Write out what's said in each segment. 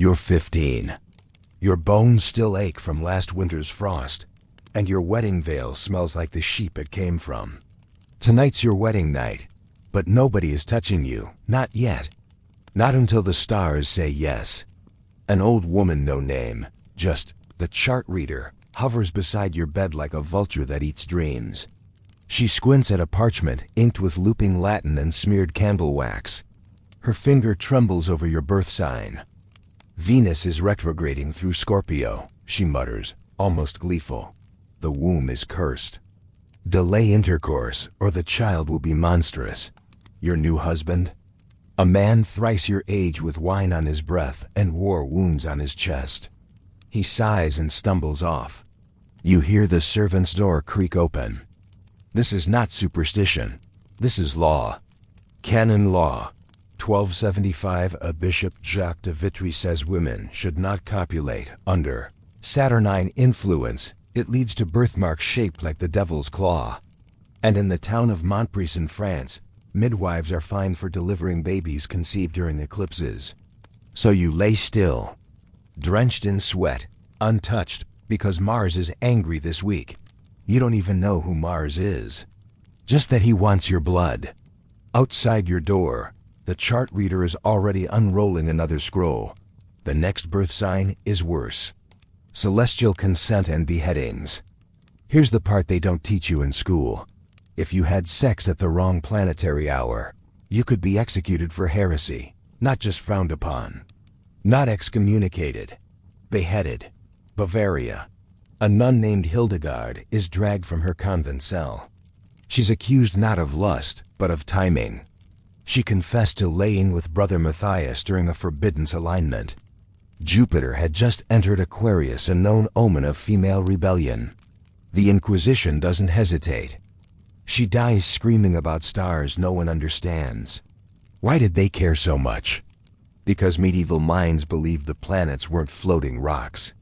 You're 15. Your bones still ache from last winter's frost, and your wedding veil smells like the sheep it came from. Tonight's your wedding night, but nobody is touching you, not yet. Not until the stars say yes. An old woman, no name, just the chart reader, hovers beside your bed like a vulture that eats dreams. She squints at a parchment inked with looping Latin and smeared candle wax. Her finger trembles over your birth sign. Venus is retrograding through Scorpio, she mutters, almost gleeful. The womb is cursed. Delay intercourse, or the child will be monstrous. Your new husband? A man thrice your age with wine on his breath and war wounds on his chest. He sighs and stumbles off. You hear the servant's door creak open. This is not superstition. This is law. Canon law. 1275, a Bishop Jacques de Vitry says women should not copulate under Saturnine influence. It leads to birthmarks shaped like the devil's claw. And in the town of Montpris in France, midwives are fined for delivering babies conceived during eclipses. So you lay still, drenched in sweat, untouched, because Mars is angry this week. You don't even know who Mars is. Just that he wants your blood. Outside your door, the chart reader is already unrolling another scroll. The next birth sign is worse. Celestial consent and beheadings. Here's the part they don't teach you in school. If you had sex at the wrong planetary hour, you could be executed for heresy, not just frowned upon. Not excommunicated. Beheaded. Bavaria. A nun named Hildegard is dragged from her convent cell. She's accused not of lust, but of timing. She confessed to laying with Brother Matthias during a forbidden alignment. Jupiter had just entered Aquarius, a known omen of female rebellion. The Inquisition doesn't hesitate. She dies screaming about stars no one understands. Why did they care so much? Because medieval minds believed the planets weren't floating rocks.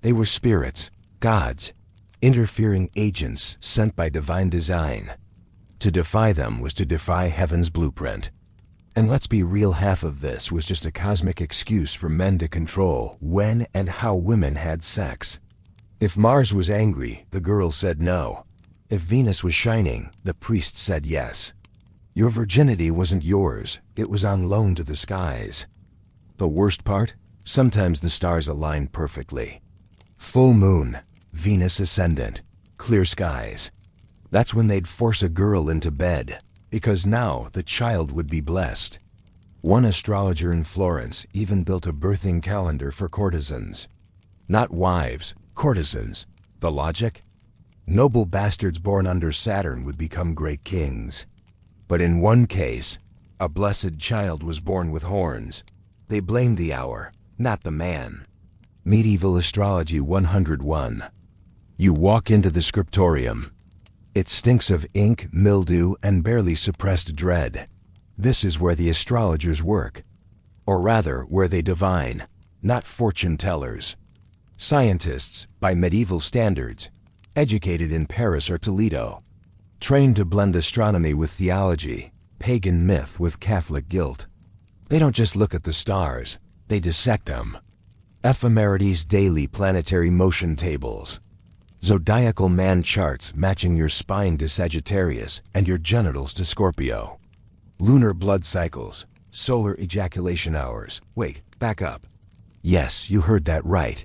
They were spirits, gods, interfering agents sent by divine design. To defy them was to defy heaven's blueprint. And let's be real, half of this was just a cosmic excuse for men to control when and how women had sex. If Mars was angry, the girl said no. If Venus was shining, the priest said yes. Your virginity wasn't yours, it was on loan to the skies. The worst part? Sometimes the stars aligned perfectly. Full moon, Venus ascendant, clear skies. That's when they'd force a girl into bed, because now the child would be blessed. One astrologer in Florence even built a birthing calendar for courtesans. Not wives, courtesans. The logic? Noble bastards born under Saturn would become great kings. But in one case, a blessed child was born with horns. They blamed the hour, not the man. Medieval Astrology 101. You walk into the scriptorium. It stinks of ink, mildew, and barely suppressed dread. This is where the astrologers work. Or rather, where they divine, not fortune tellers. Scientists, by medieval standards, educated in Paris or Toledo, trained to blend astronomy with theology, pagan myth with Catholic guilt. They don't just look at the stars, they dissect them. Ephemerides, daily planetary motion tables. Zodiacal man charts matching your spine to Sagittarius and your genitals to Scorpio. Lunar blood cycles, solar ejaculation hours. Wait, back up. Yes, you heard that right.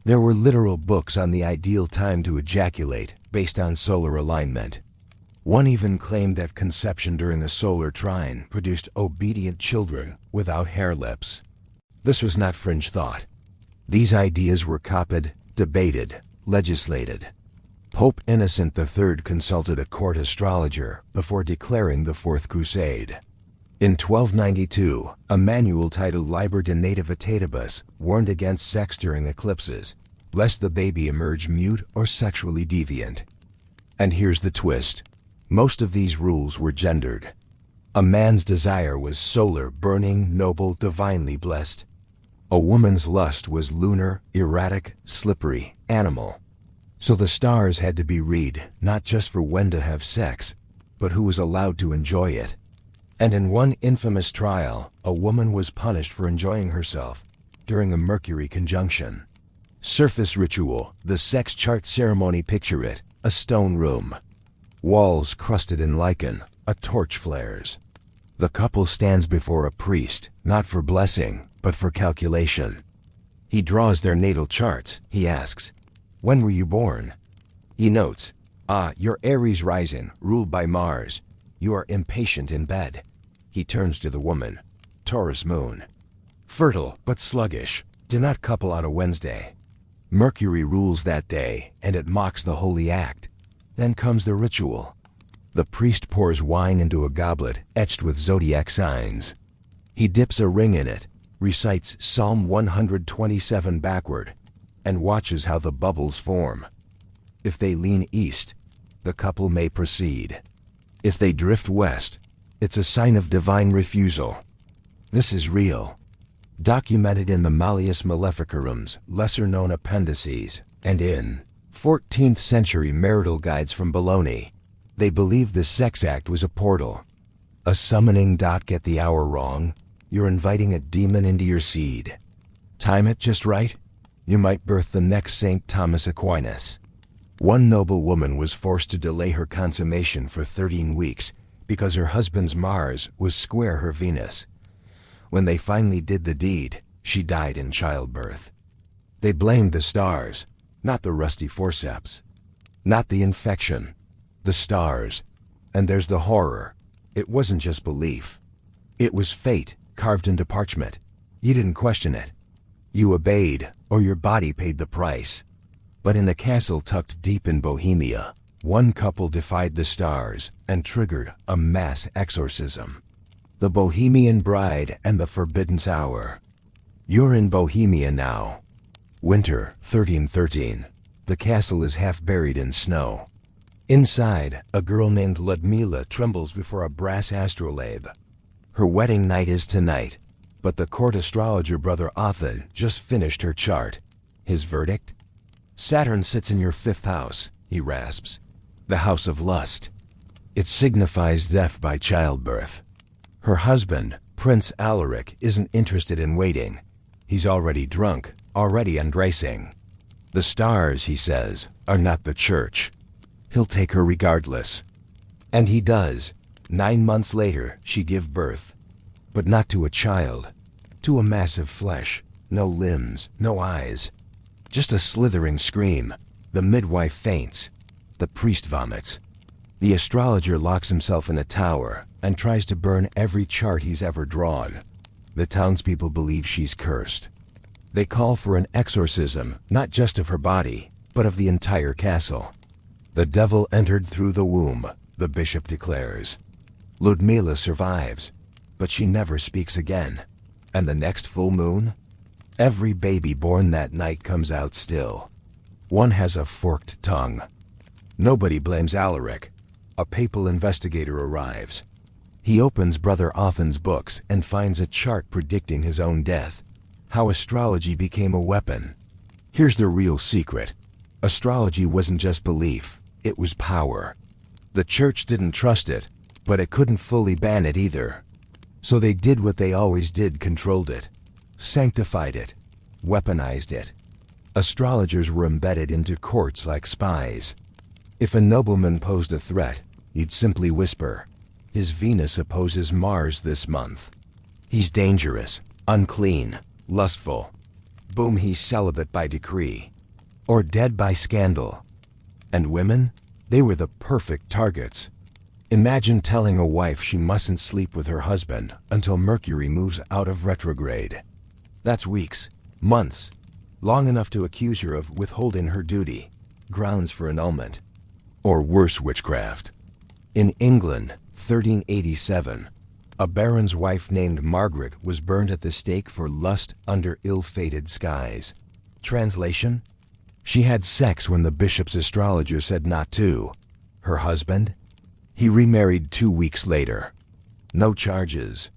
There were literal books on the ideal time to ejaculate based on solar alignment. One even claimed that conception during a solar trine produced obedient children without hair lips. This was not fringe thought. These ideas were copied, debated, legislated. Pope Innocent III consulted a court astrologer before declaring the Fourth Crusade. In 1292, a manual titled Liber de Nativitatibus warned against sex during eclipses, lest the baby emerge mute or sexually deviant. And here's the twist. Most of these rules were gendered. A man's desire was solar, burning, noble, divinely blessed. A woman's lust was lunar, erratic, slippery, animal. So the stars had to be read, not just for when to have sex, but who was allowed to enjoy it. And in one infamous trial, a woman was punished for enjoying herself. during a Mercury conjunction. Surface ritual, the sex chart ceremony. Picture it, a stone room. Walls crusted in lichen, a torch flares. The couple stands before a priest, not for blessing, but for calculation. He draws their natal charts. He asks, "When were you born?" He notes, "You're Aries rising, ruled by Mars. You are impatient in bed." He turns to the woman, "Taurus moon. Fertile, but sluggish. Do not couple on a Wednesday." Mercury rules that day, and it mocks the holy act. Then comes the ritual. The priest pours wine into a goblet etched with zodiac signs. He dips a ring in it, recites Psalm 127 backward, and watches how the bubbles form. If they lean east, the couple may proceed. If they drift west, it's a sign of divine refusal. This is real. Documented in the Malleus Maleficarum's lesser-known appendices, and in 14th century marital guides from Bologna. They believed the sex act was a portal. A summoning. Get the hour wrong, you're inviting a demon into your seed. Time it just right, you might birth the next St. Thomas Aquinas. One noble woman was forced to delay her consummation for 13 weeks because her husband's Mars was square her Venus. When they finally did the deed, she died in childbirth. They blamed the stars, not the rusty forceps. Not the infection, the stars. And there's the horror. It wasn't just belief. It was fate carved into parchment. You didn't question it. You obeyed, or your body paid the price. But in a castle tucked deep in Bohemia, one couple defied the stars and triggered a mass exorcism. The Bohemian Bride and the Forbidden Hour. You're in Bohemia now. Winter, 1313. The castle is half buried in snow. Inside, a girl named Ludmila trembles before a brass astrolabe. Her wedding night is tonight, but the court astrologer Brother Othan just finished her chart. His verdict? Saturn sits in your 5th house, he rasps. The house of lust. It signifies death by childbirth. Her husband, Prince Alaric, isn't interested in waiting. He's already drunk, already undressing. The stars, he says, are not the church. He'll take her regardless. And he does. 9 months later, she give birth. But not to a child. To a mass of flesh. No limbs, no eyes. Just a slithering scream. The midwife faints. The priest vomits. The astrologer locks himself in a tower and tries to burn every chart he's ever drawn. The townspeople believe she's cursed. They call for an exorcism, not just of her body, but of the entire castle. The devil entered through the womb, the bishop declares. Ludmila survives, but she never speaks again. And the next full moon? Every baby born that night comes out still. One has a forked tongue. Nobody blames Alaric. A papal investigator arrives. He opens Brother Othan's books and finds a chart predicting his own death. How astrology became a weapon. Here's the real secret. Astrology wasn't just belief, it was power. The church didn't trust it, but it couldn't fully ban it either. So they did what they always did, controlled it, sanctified it, weaponized it. Astrologers were embedded into courts like spies. If a nobleman posed a threat, he'd simply whisper, "His Venus opposes Mars this month. He's dangerous, unclean, lustful. Boom, he's celibate by decree. Or dead by scandal." And women? They were the perfect targets. Imagine telling a wife she mustn't sleep with her husband until Mercury moves out of retrograde. That's weeks, months, long enough to accuse her of withholding her duty, grounds for annulment. Or worse, witchcraft. In England, 1387, a baron's wife named Margaret was burned at the stake for lust under ill-fated skies. Translation? She had sex when the bishop's astrologer said not to. Her husband? He remarried 2 weeks later. No charges.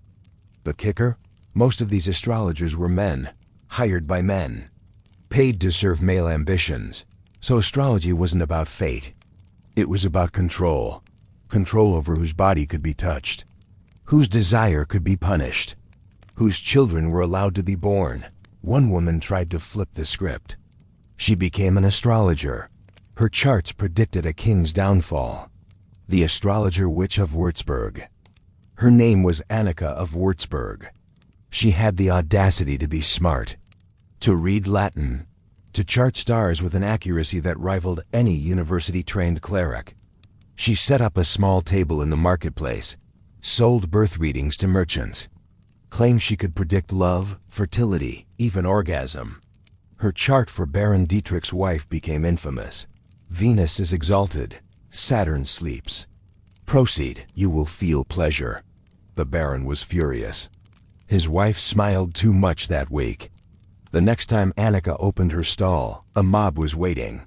The kicker? Most of these astrologers were men, hired by men, paid to serve male ambitions. So astrology wasn't about fate. It was about control. Control over whose body could be touched, whose desire could be punished, whose children were allowed to be born. One woman tried to flip the script. She became an astrologer. Her charts predicted a king's downfall. The astrologer witch of Würzburg. Her name was Annika of Würzburg. She had the audacity to be smart, to read Latin, to chart stars with an accuracy that rivaled any university-trained cleric. She set up a small table in the marketplace, sold birth readings to merchants, claimed she could predict love, fertility, even orgasm. Her chart for Baron Dietrich's wife became infamous. Venus is exalted, Saturn sleeps. Proceed, you will feel pleasure. The Baron was furious. His wife smiled too much that week. The next time Annika opened her stall, a mob was waiting.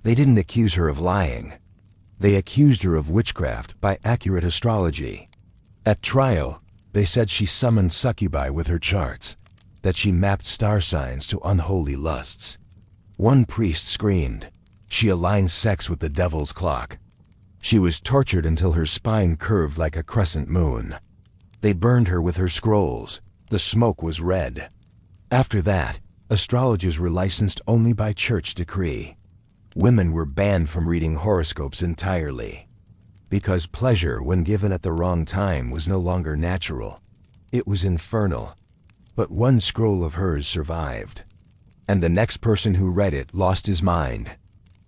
They didn't accuse her of lying. They accused her of witchcraft by accurate astrology. At trial, they said she summoned succubi with her charts, that she mapped star signs to unholy lusts. One priest screamed, she aligned sex with the devil's clock. She was tortured until her spine curved like a crescent moon. They burned her with her scrolls. The smoke was red. After that, astrologers were licensed only by church decree. Women were banned from reading horoscopes entirely, because pleasure, when given at the wrong time, was no longer natural. It was infernal. But one scroll of hers survived, and the next person who read it lost his mind.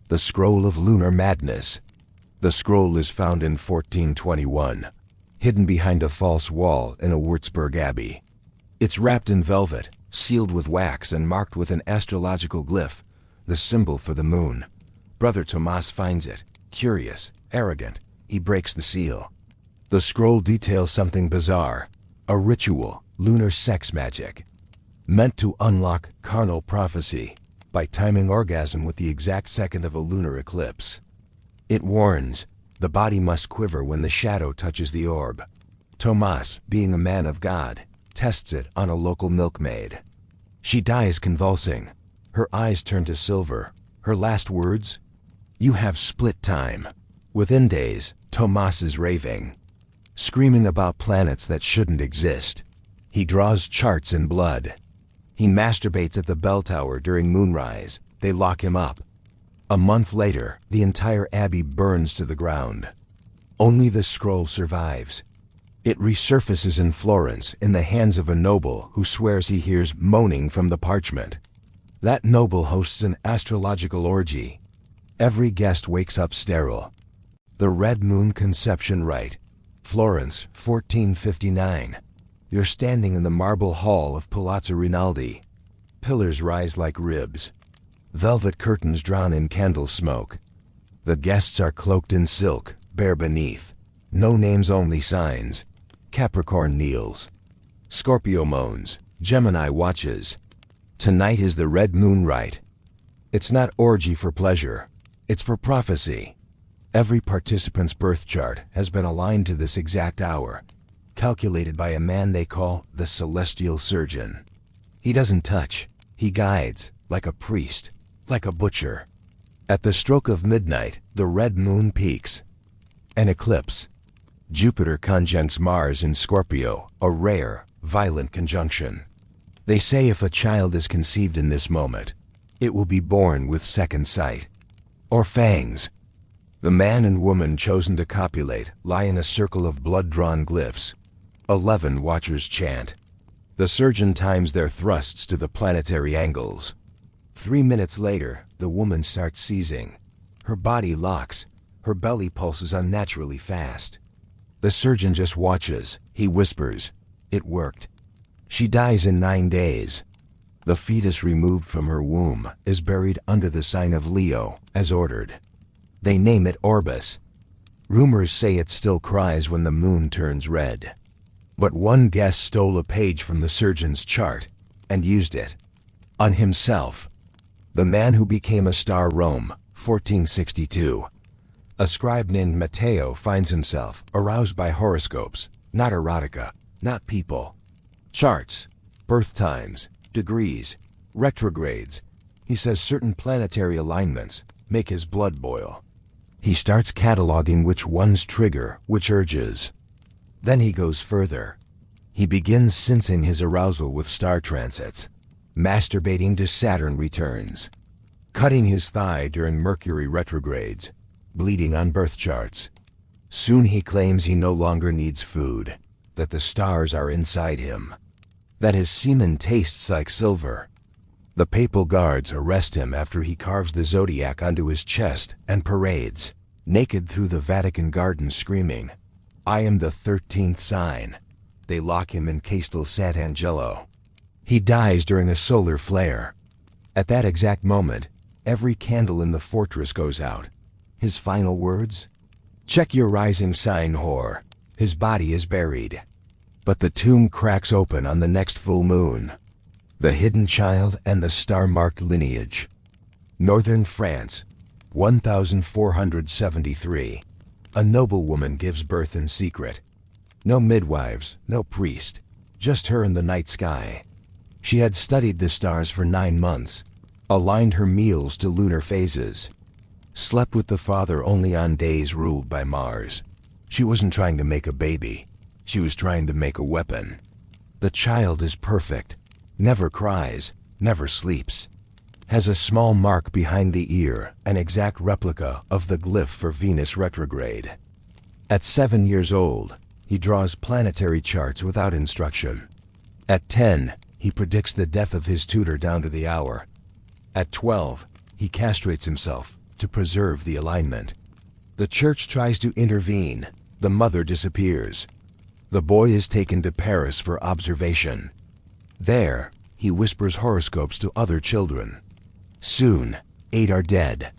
The scroll of lunar madness. The scroll is found in 1421, hidden behind a false wall in a Würzburg abbey. It's wrapped in velvet, sealed with wax and marked with an astrological glyph, the symbol for the moon. Brother Tomas finds it. Curious, arrogant, he breaks the seal. The scroll details something bizarre, a ritual, lunar sex magic, meant to unlock carnal prophecy by timing orgasm with the exact second of a lunar eclipse. It warns, the body must quiver when the shadow touches the orb. Tomas, being a man of God, tests it on a local milkmaid. She dies convulsing. Her eyes turn to silver. Her last words? You have split time. Within days, Tomas is raving, screaming about planets that shouldn't exist. He draws charts in blood. He masturbates at the bell tower during moonrise. They lock him up. A month later, the entire abbey burns to the ground. Only the scroll survives. It resurfaces in Florence in the hands of a noble who swears he hears moaning from the parchment. That noble hosts an astrological orgy. Every guest wakes up sterile. The Red Moon Conception Rite. Florence, 1459. You're standing in the marble hall of Palazzo Rinaldi. Pillars rise like ribs. Velvet curtains drown in candle smoke. The guests are cloaked in silk, bare beneath. No names, only signs. Capricorn kneels. Scorpio moans. Gemini watches. Tonight is the Red Moon Rite. It's not orgy for pleasure. It's for prophecy. Every participant's birth chart has been aligned to this exact hour, calculated by a man they call the celestial surgeon. He doesn't touch. He guides, like a priest, like a butcher. At the stroke of midnight, the red moon peaks. An eclipse. Jupiter conjuncts Mars in Scorpio, a rare, violent conjunction. They say if a child is conceived in this moment, it will be born with second sight, or fangs. The man and woman chosen to copulate lie in a circle of blood-drawn glyphs. 11 watchers chant. The surgeon times their thrusts to the planetary angles. 3 minutes later, the woman starts seizing. Her body locks. Her belly pulses unnaturally fast. The surgeon just watches. He whispers, "It worked." She dies in 9 days. The fetus removed from her womb is buried under the sign of Leo, as ordered. They name it Orbis. Rumors say it still cries when the moon turns red. But one guest stole a page from the surgeon's chart and used it on himself. The man who became a star Rome, 1462. A scribe named Matteo finds himself aroused by horoscopes, not erotica, not people. Charts, birth times, degrees, retrogrades. He says certain planetary alignments make his blood boil. He starts cataloging which ones trigger which urges. Then he goes further. He begins sensing his arousal with star transits. Masturbating to Saturn returns. Cutting his thigh during Mercury retrogrades. Bleeding on birth charts. Soon he claims he no longer needs food, that the stars are inside him, that his semen tastes like silver. The papal guards arrest him after he carves the zodiac onto his chest and parades, naked through the Vatican gardens screaming, "I am the 13th sign." They lock him in Castel Sant'Angelo. He dies during a solar flare. At that exact moment, every candle in the fortress goes out. His final words? "Check your rising sign, whore." His body is buried. But the tomb cracks open on the next full moon. The hidden child and the star-marked lineage. Northern France, 1473. A noblewoman gives birth in secret. No midwives, no priest, just her in the night sky. She had studied the stars for 9 months, aligned her meals to lunar phases, slept with the father only on days ruled by Mars. She wasn't trying to make a baby. She was trying to make a weapon. The child is perfect, never cries, never sleeps. Has a small mark behind the ear, an exact replica of the glyph for Venus retrograde. At 7 years old, he draws planetary charts without instruction. At 10, he predicts the death of his tutor down to the hour. At 12, he castrates himself to preserve the alignment. The church tries to intervene. The mother disappears. The boy is taken to Paris for observation. There, he whispers horoscopes to other children. Soon, 8 are dead.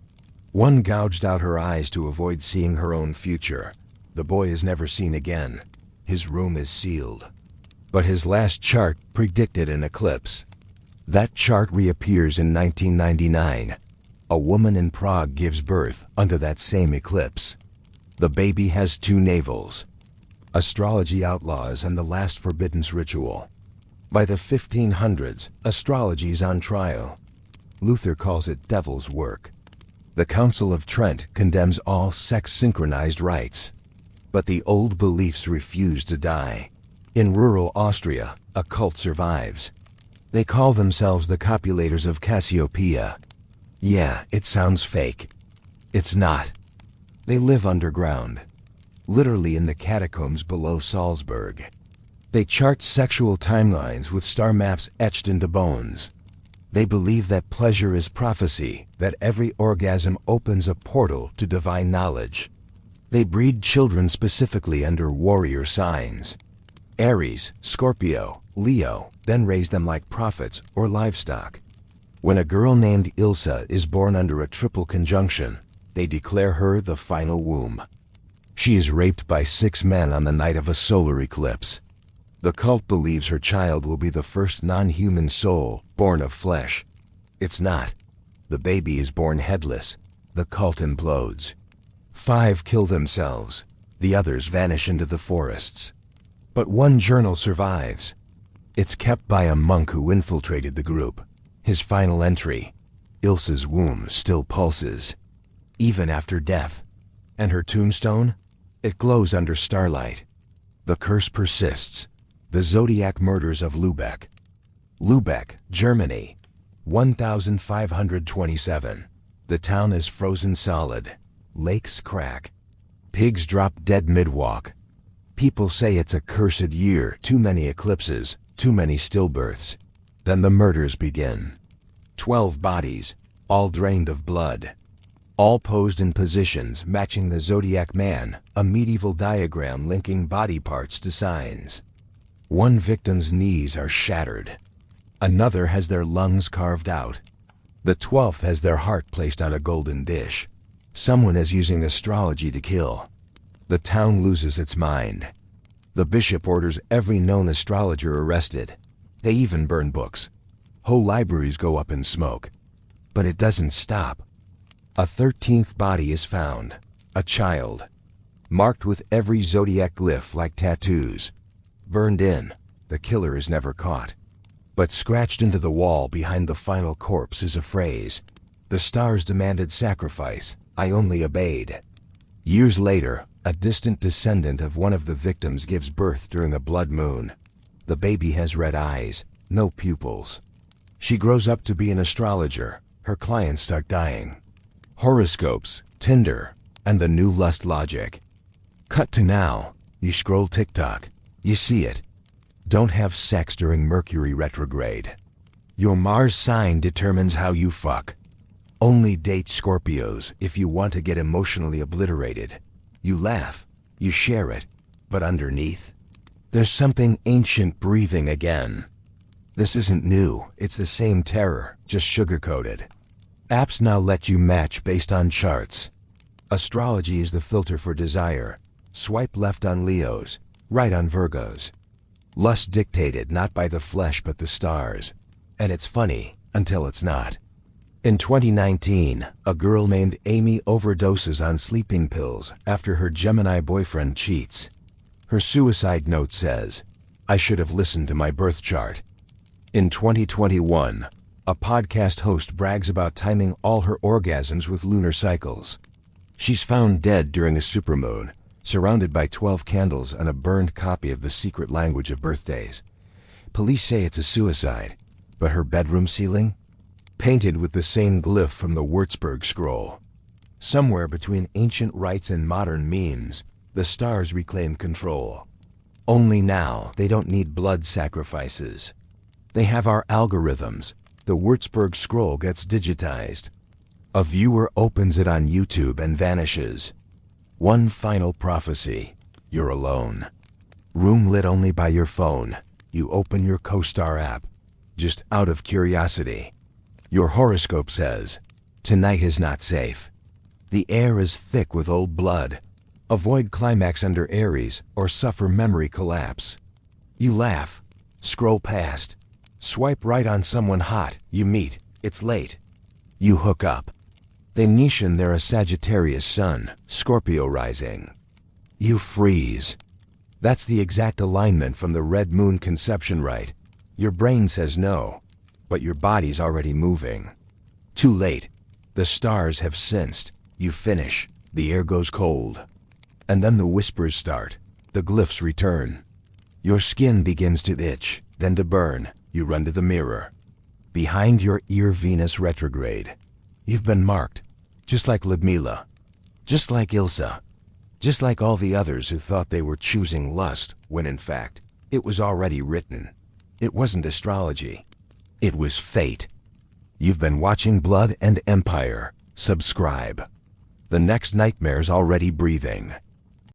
One gouged out her eyes to avoid seeing her own future. The boy is never seen again. His room is sealed. But his last chart predicted an eclipse. That chart reappears in 1999. A woman in Prague gives birth under that same eclipse. The baby has 2 navels. Astrology outlaws and the last forbiddance ritual. By the 1500s, astrology is on trial. Luther calls it devil's work. The Council of Trent condemns all sex-synchronized rites. But the old beliefs refuse to die. In rural Austria, a cult survives. They call themselves the copulators of Cassiopeia. Yeah, it sounds fake. It's not. They live underground, literally in the catacombs below Salzburg. They chart sexual timelines with star maps etched into bones. They believe that pleasure is prophecy, that every orgasm opens a portal to divine knowledge. They breed children specifically under warrior signs. Aries, Scorpio, Leo, then raise them like prophets or livestock. When a girl named Ilsa is born under a triple conjunction, they declare her the final womb. She is raped by 6 men on the night of a solar eclipse. The cult believes her child will be the first non-human soul born of flesh. It's not. The baby is born headless. The cult implodes. 5 kill themselves. The others vanish into the forests. But one journal survives. It's kept by a monk who infiltrated the group. His final entry: Ilsa's womb still pulses, even after death. And her tombstone? It glows under starlight. The curse persists. The Zodiac murders of Lübeck. Lübeck, Germany, 1527. The town is frozen solid. Lakes crack. Pigs drop dead mid-walk. People say it's a cursed year, too many eclipses, too many stillbirths. Then the murders begin. 12 bodies, all drained of blood. All posed in positions matching the Zodiac man, a medieval diagram linking body parts to signs. One victim's knees are shattered. Another has their lungs carved out. The 12th has their heart placed on a golden dish. Someone is using astrology to kill. The town loses its mind. The bishop orders every known astrologer arrested. They even burn books. Whole libraries go up in smoke. But it doesn't stop. A 13th body is found. A child. Marked with every zodiac glyph like tattoos. Burned in. The killer is never caught. But scratched into the wall behind the final corpse is a phrase. The stars demanded sacrifice. I only obeyed. Years later, a distant descendant of one of the victims gives birth during a blood moon. The baby has red eyes, no pupils. She grows up to be an astrologer. Her clients start dying. Horoscopes, Tinder, and the new lust logic. Cut to now. You scroll TikTok. You see it. Don't have sex during Mercury retrograde. Your Mars sign determines how you fuck. Only date Scorpios if you want to get emotionally obliterated. You laugh. You share it. But underneath, there's something ancient breathing again. This isn't new. It's the same terror, just sugar-coated. Apps now let you match based on charts. Astrology is the filter for desire. Swipe left on Leos, right on Virgos. Lust dictated not by the flesh but the stars. And it's funny, until it's not. In 2019, a girl named Amy overdoses on sleeping pills after her Gemini boyfriend cheats. Her suicide note says, "I should have listened to my birth chart." In 2021, a podcast host brags about timing all her orgasms with lunar cycles. She's found dead during a supermoon, surrounded by 12 candles and a burned copy of The Secret Language of Birthdays. Police say it's a suicide, but her bedroom ceiling? Painted with the same glyph from the Würzburg scroll. Somewhere between ancient rites and modern memes, the stars reclaim control. Only now, they don't need blood sacrifices. They have our algorithms. The Würzburg scroll gets digitized. A viewer opens it on YouTube and vanishes. One final prophecy. You're alone. Room lit only by your phone. You open your CoStar app, just out of curiosity. Your horoscope says, tonight is not safe. The air is thick with old blood. Avoid climax under Aries or suffer memory collapse. You laugh. Scroll past. Swipe right on someone hot. You meet. It's late. You hook up. They niche in they're a Sagittarius sun, Scorpio rising. You freeze. That's the exact alignment from the red moon conception rite. Your brain says no, but your body's already moving. Too late. The stars have sensed. You finish. The air goes cold. And then the whispers start. The glyphs return. Your skin begins to itch, then to burn. You run to the mirror. Behind your ear, Venus retrograde. You've been marked, just like Ludmila, just like Ilsa, just like all the others who thought they were choosing lust, when in fact, it was already written. It wasn't astrology. It was fate. You've been watching Blood and Empire. Subscribe. The next nightmare's already breathing.